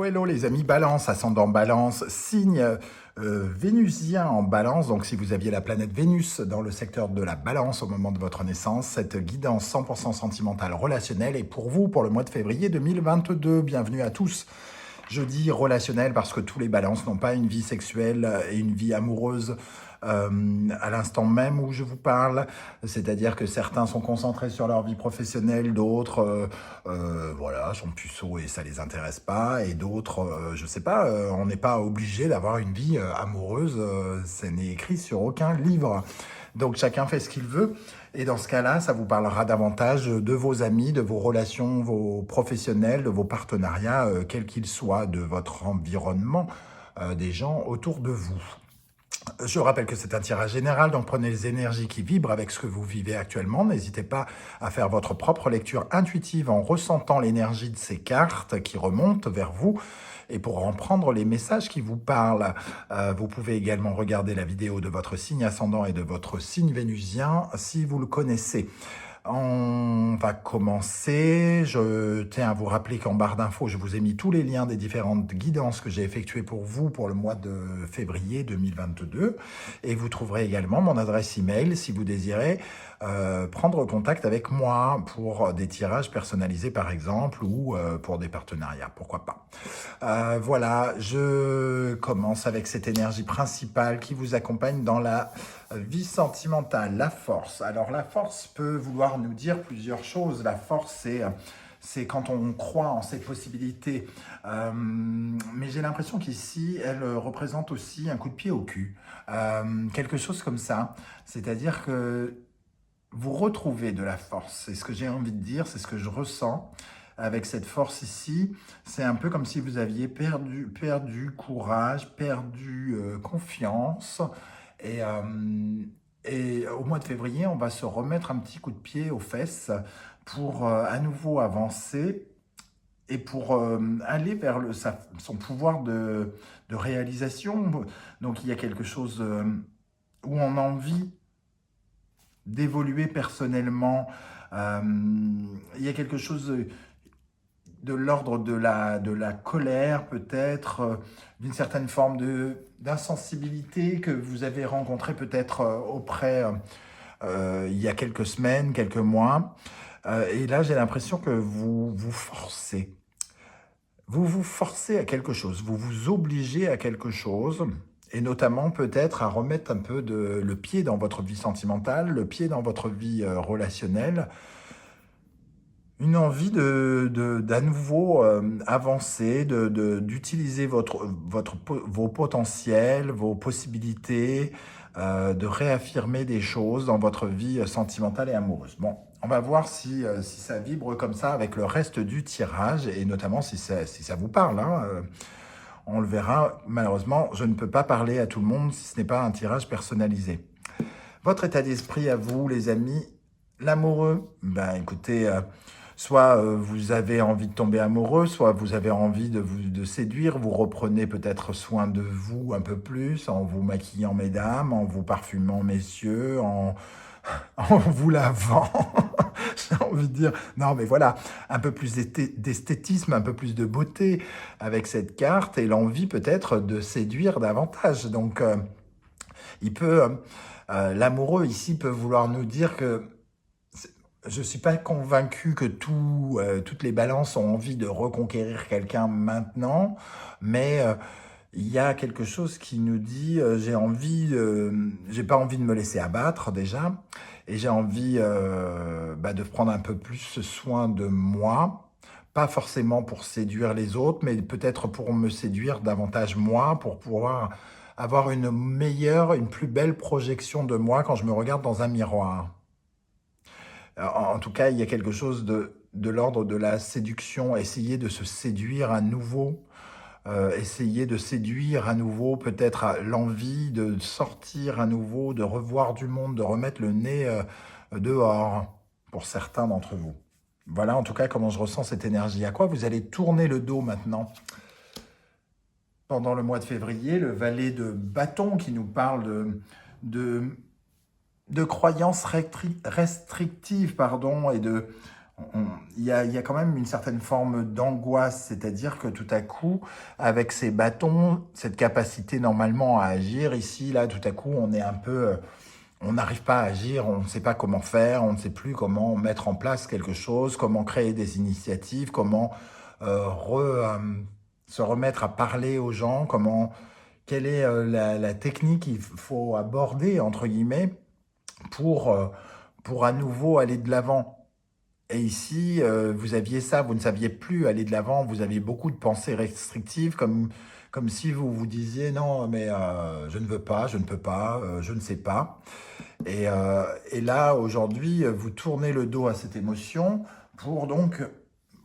hello les amis Balance, ascendant Balance, signe vénusien en Balance. Donc si vous aviez la planète Vénus dans le secteur de la Balance au moment de votre naissance, cette guidance 100% sentimentale relationnelle est pour vous pour le mois de février 2022. Bienvenue à tous. Je dis relationnel parce que tous les balances n'ont pas une vie sexuelle et une vie amoureuse à l'instant même où je vous parle. C'est-à-dire que certains sont concentrés sur leur vie professionnelle, d'autres voilà, sont puceaux et ça les intéresse pas, et d'autres, je sais pas, on n'est pas obligé d'avoir une vie amoureuse, ça n'est écrit sur aucun livre. Donc chacun fait ce qu'il veut. Et dans ce cas-là, ça vous parlera davantage de vos amis, de vos relations, vos professionnels, de vos partenariats, quels qu'ils soient, de votre environnement, des gens autour de vous. Je rappelle que c'est un tirage général, donc prenez les énergies qui vibrent avec ce que vous vivez actuellement. N'hésitez pas à faire votre propre lecture intuitive en ressentant l'énergie de ces cartes qui remontent vers vous. Et pour en prendre les messages qui vous parlent, vous pouvez également regarder la vidéo de votre signe ascendant et de votre signe vénusien si vous le connaissez. On va commencer. Je tiens à vous rappeler qu'en barre d'infos, je vous ai mis tous les liens des différentes guidances que j'ai effectuées pour vous pour le mois de février 2022. Et vous trouverez également mon adresse email si vous désirez prendre contact avec moi pour des tirages personnalisés par exemple, ou pour des partenariats, pourquoi pas. Voilà, je commence avec cette énergie principale qui vous accompagne dans la vie sentimentale, la force. Alors la force peut vouloir nous dire plusieurs choses. La force, c'est quand on croit en ses possibilités. Mais j'ai l'impression qu'ici, elle représente aussi un coup de pied au cul. Quelque chose comme ça. C'est-à-dire que vous retrouvez de la force. C'est ce que j'ai envie de dire, c'est ce que je ressens avec cette force ici. C'est un peu comme si vous aviez perdu courage, perdu confiance. Et au mois de février, on va se remettre un petit coup de pied aux fesses pour à nouveau avancer et pour aller vers son pouvoir de réalisation. Donc il y a quelque chose où on a envie d'évoluer personnellement. Il y a quelque chose de l'ordre de la colère, peut-être, d'une certaine forme d'insensibilité que vous avez rencontrée peut-être auprès il y a quelques semaines, quelques mois. Et là, j'ai l'impression que vous vous forcez. Vous vous forcez à quelque chose, vous vous obligez à quelque chose, et notamment peut-être à remettre un peu le pied dans votre vie sentimentale, le pied dans votre vie relationnelle, une envie d'à nouveau avancer, d'utiliser vos potentiels, vos possibilités, de réaffirmer des choses dans votre vie sentimentale et amoureuse. Bon, on va voir si ça vibre comme ça avec le reste du tirage, et notamment si ça vous parle, hein. On le verra. Malheureusement, je ne peux pas parler à tout le monde si ce n'est pas un tirage personnalisé. Votre état d'esprit à vous, les amis, l'amoureux, ben écoutez, soit vous avez envie de tomber amoureux, soit vous avez envie de séduire, vous reprenez peut-être soin de vous un peu plus, en vous maquillant mesdames, en vous parfumant messieurs, en vous lavant, j'ai envie de dire, non mais voilà, un peu plus d'esthétisme, un peu plus de beauté avec cette carte, et l'envie peut-être de séduire davantage. Donc l'amoureux ici peut vouloir nous dire que je ne suis pas convaincu que toutes les balances ont envie de reconquérir quelqu'un maintenant, mais il y a quelque chose qui nous dit j'ai pas envie de me laisser abattre déjà, et j'ai envie de prendre un peu plus soin de moi, pas forcément pour séduire les autres, mais peut-être pour me séduire davantage moi, pour pouvoir avoir une plus belle projection de moi quand je me regarde dans un miroir. En tout cas, il y a quelque chose de l'ordre de la séduction, essayer de se séduire à nouveau, essayer de séduire à nouveau, peut-être l'envie de sortir à nouveau, de revoir du monde, de remettre le nez dehors, pour certains d'entre vous. Voilà en tout cas comment je ressens cette énergie. À quoi vous allez tourner le dos maintenant? Pendant le mois de février, le valet de bâton qui nous parle de croyances restrictives, pardon, et Il y a quand même une certaine forme d'angoisse, c'est-à-dire que tout à coup, avec ces bâtons, cette capacité normalement à agir, ici, là, tout à coup, on est un peu, on n'arrive pas à agir, on ne sait pas comment faire, on ne sait plus comment mettre en place quelque chose, comment créer des initiatives, comment euh, re- euh, se remettre à parler aux gens, quelle est la technique qu'il faut aborder, entre guillemets, pour, euh, pour à nouveau aller de l'avant. Et ici, vous aviez ça, vous ne saviez plus aller de l'avant, vous aviez beaucoup de pensées restrictives, comme si vous vous disiez non, mais je ne veux pas, je ne peux pas, je ne sais pas. Et là, aujourd'hui, vous tournez le dos à cette émotion pour donc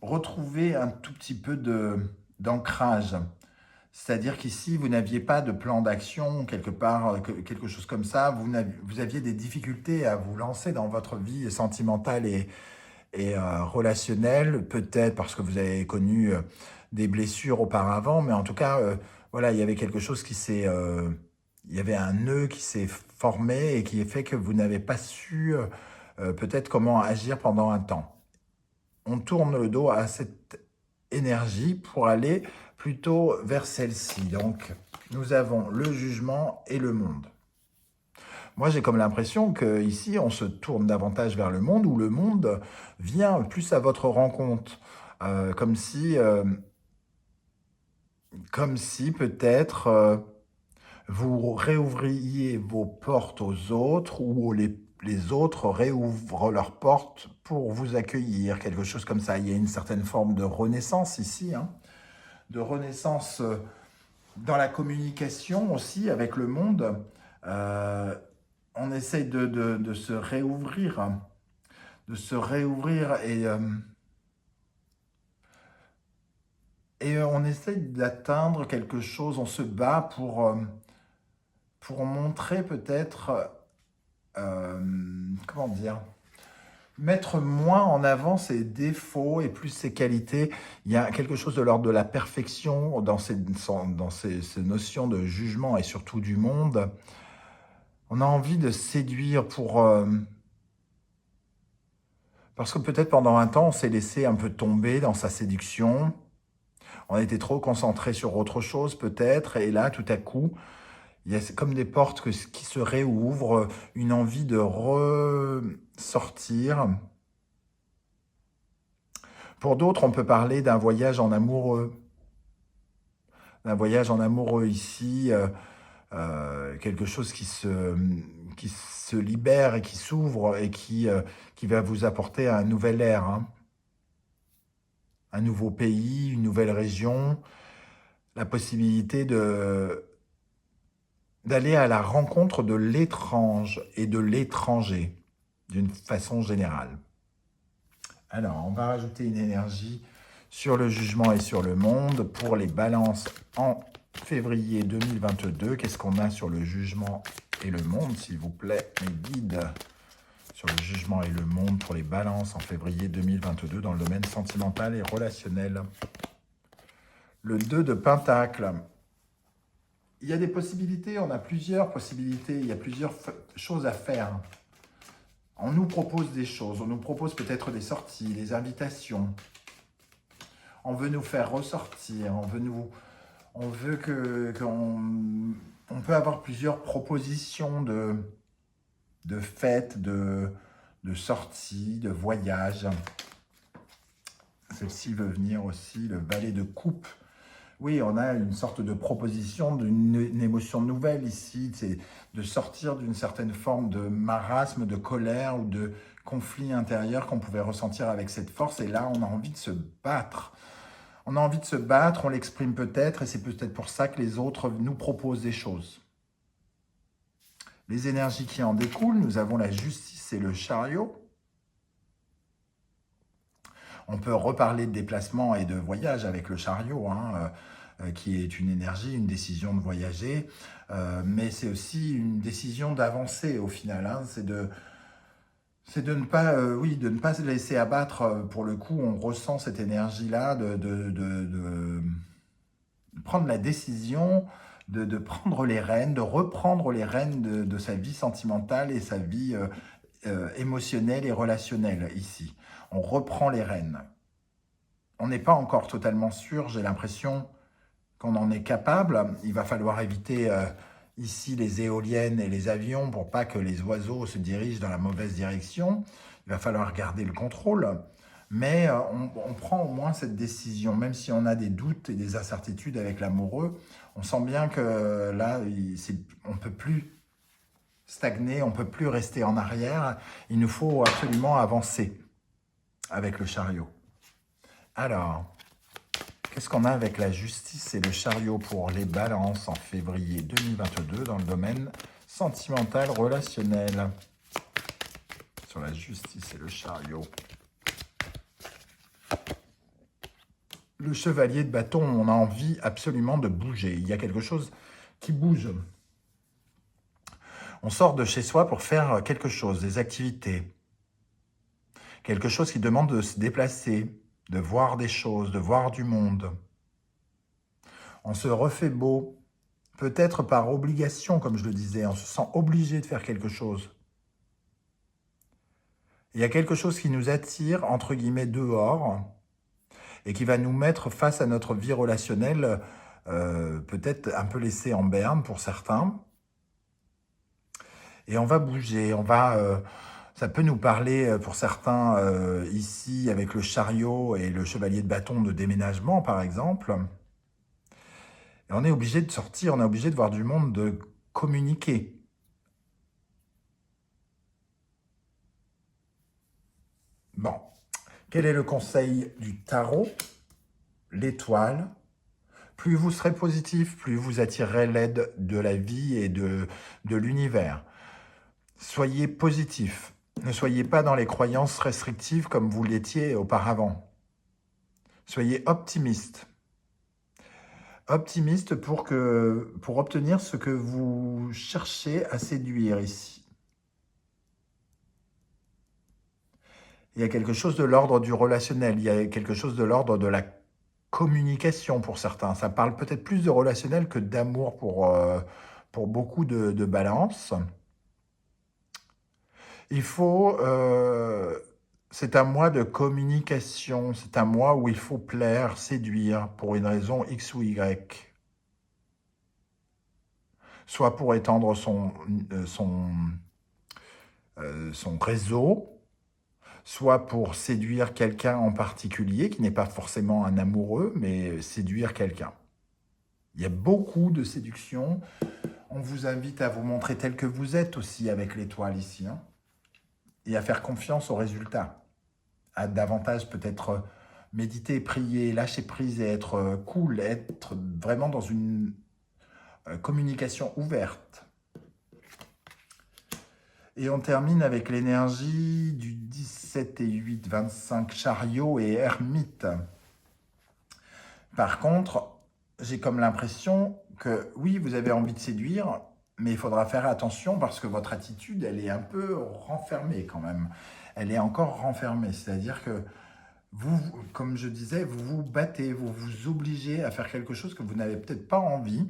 retrouver un tout petit peu d'ancrage. C'est-à-dire qu'ici, vous n'aviez pas de plan d'action, quelque part, quelque chose comme ça. Vous aviez des difficultés à vous lancer dans votre vie sentimentale et relationnelle, peut-être parce que vous avez connu des blessures auparavant, mais en tout cas, voilà, il y avait quelque chose il y avait un nœud qui s'est formé et qui a fait que vous n'avez pas su peut-être comment agir pendant un temps. On tourne le dos à cette énergie pour aller plutôt vers celle-ci. Donc, nous avons le jugement et le monde. Moi, j'ai comme l'impression qu'ici, on se tourne davantage vers le monde, où le monde vient plus à votre rencontre. Euh, comme si, euh, comme si peut-être vous réouvriez vos portes aux autres, ou les autres réouvrent leurs portes pour vous accueillir, quelque chose comme ça. Il y a une certaine forme de renaissance ici, hein, de renaissance dans la communication aussi avec le monde. Euh, on essaye de se réouvrir, hein, de se réouvrir et on essaye d'atteindre quelque chose, on se bat pour montrer peut-être, comment dire, mettre moins en avant ses défauts et plus ses qualités. Il y a quelque chose de l'ordre de la perfection ces notions de jugement et surtout du monde. On a envie de séduire parce que peut-être pendant un temps, on s'est laissé un peu tomber dans sa séduction. On était trop concentré sur autre chose peut-être. Et là, tout à coup, il y a comme des portes qui se réouvrent, une envie de ressortir. Pour d'autres, on peut parler d'un voyage en amoureux. D'un voyage en amoureux ici, quelque chose qui se libère et qui s'ouvre et qui va vous apporter un nouvel air, hein. Un nouveau pays, une nouvelle région, la possibilité d'aller à la rencontre de l'étrange et de l'étranger, d'une façon générale. Alors, on va rajouter une énergie sur le jugement et sur le monde pour les balances en février 2022. Qu'est-ce qu'on a sur le jugement et le monde, s'il vous plaît, mes guides, sur le jugement et le monde pour les balances en février 2022 dans le domaine sentimental et relationnel. Le 2 de Pentacle. Il y a des possibilités, on a plusieurs possibilités, il y a plusieurs choses à faire. On nous propose des choses, on nous propose peut-être des sorties, des invitations. On veut nous faire ressortir, on veut on peut avoir plusieurs propositions de fêtes, de sorties, de voyages. Celle-ci veut venir aussi, le valet de coupe. Oui, on a une sorte de proposition d'une émotion nouvelle ici, c'est de sortir d'une certaine forme de marasme, de colère ou de conflit intérieur qu'on pouvait ressentir avec cette force. Et là, on a envie de se battre. On a envie de se battre, on l'exprime peut-être, et c'est peut-être pour ça que les autres nous proposent des choses. Les énergies qui en découlent, nous avons la justice et le chariot. On peut reparler de déplacement et de voyage avec le chariot, hein, qui est une énergie, une décision de voyager, mais c'est aussi une décision d'avancer au final, hein, c'est de ne pas, oui, de ne pas se laisser abattre. Pour le coup, on ressent cette énergie-là de prendre la décision, de prendre les rênes, de reprendre les rênes de sa vie sentimentale et sa vie émotionnelle et relationnelle ici. On reprend les rênes. On n'est pas encore totalement sûr, j'ai l'impression qu'on en est capable. Il va falloir éviter ici les éoliennes et les avions pour pas que les oiseaux se dirigent dans la mauvaise direction. Il va falloir garder le contrôle. Mais on prend au moins cette décision, même si on a des doutes et des incertitudes avec l'amoureux. On sent bien que là, on ne peut plus stagner, on ne peut plus rester en arrière. Il nous faut absolument avancer avec le chariot. Alors, qu'est-ce qu'on a avec la justice et le chariot pour les balances en février 2022 dans le domaine sentimental relationnel? Sur la justice et le chariot. Le chevalier de bâton, on a envie absolument de bouger. Il y a quelque chose qui bouge. On sort de chez soi pour faire quelque chose, des activités. Quelque chose qui demande de se déplacer, de voir des choses, de voir du monde. On se refait beau, peut-être par obligation, comme je le disais. On se sent obligé de faire quelque chose. Il y a quelque chose qui nous attire, entre guillemets, dehors, et qui va nous mettre face à notre vie relationnelle, peut-être un peu laissée en berne pour certains. Et on va bouger, ça peut nous parler pour certains ici avec le chariot et le chevalier de bâton de déménagement par exemple. Et on est obligé de sortir, on est obligé de voir du monde, de communiquer. Bon, quel est le conseil du tarot? L'étoile. Plus vous serez positif, plus vous attirerez l'aide de la vie et de l'univers. Soyez positif. Ne soyez pas dans les croyances restrictives comme vous l'étiez auparavant. Soyez optimiste. Optimiste pour obtenir ce que vous cherchez à séduire ici. Il y a quelque chose de l'ordre du relationnel, il y a quelque chose de l'ordre de la communication pour certains. Ça parle peut-être plus de relationnel que d'amour pour beaucoup de balances. C'est un mois de communication, c'est un mois où il faut plaire, séduire pour une raison X ou Y. Soit pour étendre son réseau, soit pour séduire quelqu'un en particulier, qui n'est pas forcément un amoureux, mais séduire quelqu'un. Il y a beaucoup de séduction. On vous invite à vous montrer tel que vous êtes aussi avec l'étoile ici, hein, et à faire confiance aux résultats. À davantage peut-être méditer, prier, lâcher prise et être cool, être vraiment dans une communication ouverte. Et on termine avec l'énergie du 17 et 8, 25, chariot et ermite. Par contre, j'ai comme l'impression que oui, vous avez envie de séduire, mais il faudra faire attention parce que votre attitude, elle est un peu renfermée quand même. Elle est encore renfermée, c'est-à-dire que vous, comme je disais, vous vous battez, vous vous obligez à faire quelque chose que vous n'avez peut-être pas envie.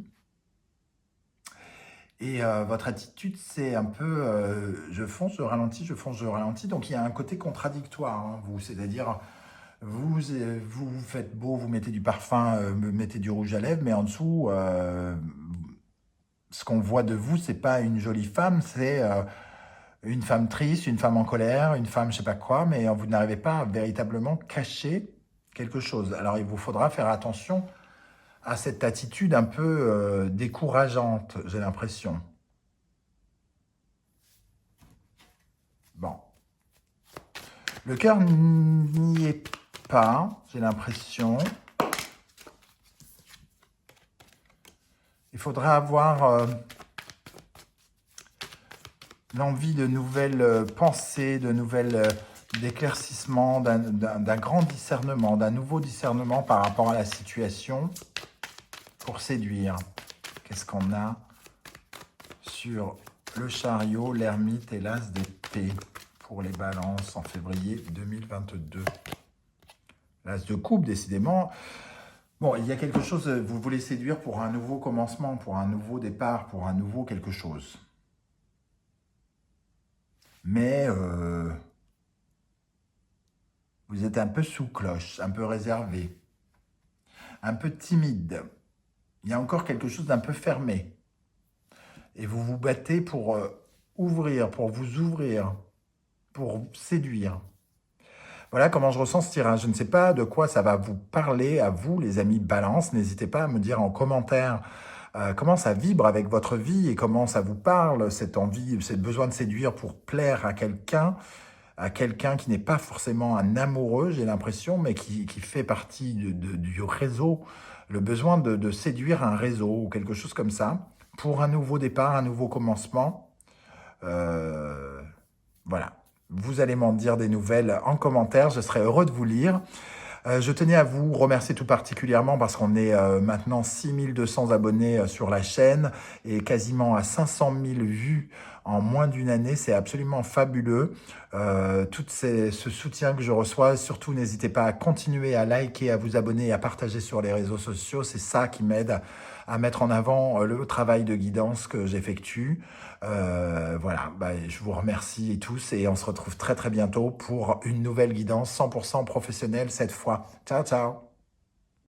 Et votre attitude, c'est un peu je fonce, je ralentis, je fonce, je ralentis. Donc il y a un côté contradictoire, hein, vous, c'est-à-dire vous vous faites beau, vous mettez du parfum, mettez du rouge à lèvres, mais en dessous, ce qu'on voit de vous, c'est pas une jolie femme, c'est une femme triste, une femme en colère, une femme je sais pas quoi, mais vous n'arrivez pas à véritablement cacher quelque chose. Alors il vous faudra faire attention à cette attitude un peu décourageante, j'ai l'impression. Bon. Le cœur n'y est pas, j'ai l'impression. Il faudra avoir l'envie de nouvelles pensées, de nouvelles d'éclaircissement, d'un grand discernement, d'un nouveau discernement par rapport à la situation pour séduire. Qu'est-ce qu'on a sur le chariot, l'ermite et l'as d'épée pour les balances en février 2022? L'as de coupe, décidément. Bon, il y a quelque chose, vous voulez séduire pour un nouveau commencement, pour un nouveau départ, pour un nouveau quelque chose. Mais Vous êtes un peu sous cloche, un peu réservé, un peu timide. Il y a encore quelque chose d'un peu fermé. Et vous vous battez pour ouvrir, pour vous ouvrir, pour séduire. Voilà comment je ressens ce tirage. Je ne sais pas de quoi ça va vous parler à vous, les amis Balance. N'hésitez pas à me dire en commentaire comment ça vibre avec votre vie et comment ça vous parle, cette envie, ce besoin de séduire pour plaire à quelqu'un qui n'est pas forcément un amoureux, j'ai l'impression, mais qui fait partie du réseau, le besoin de séduire un réseau ou quelque chose comme ça, pour un nouveau départ, un nouveau commencement. Euh, voilà. Vous allez m'en dire des nouvelles en commentaire, je serai heureux de vous lire. Je tenais à vous remercier tout particulièrement parce qu'on est maintenant 6200 abonnés sur la chaîne et quasiment à 500 000 vues en moins d'une année. C'est absolument fabuleux. Ce soutien que je reçois, surtout n'hésitez pas à continuer à liker, à vous abonner et à partager sur les réseaux sociaux. C'est ça qui m'aide à mettre en avant le travail de guidance que j'effectue. Voilà, je vous remercie tous et on se retrouve très très bientôt pour une nouvelle guidance 100% professionnelle cette fois. Ciao, ciao!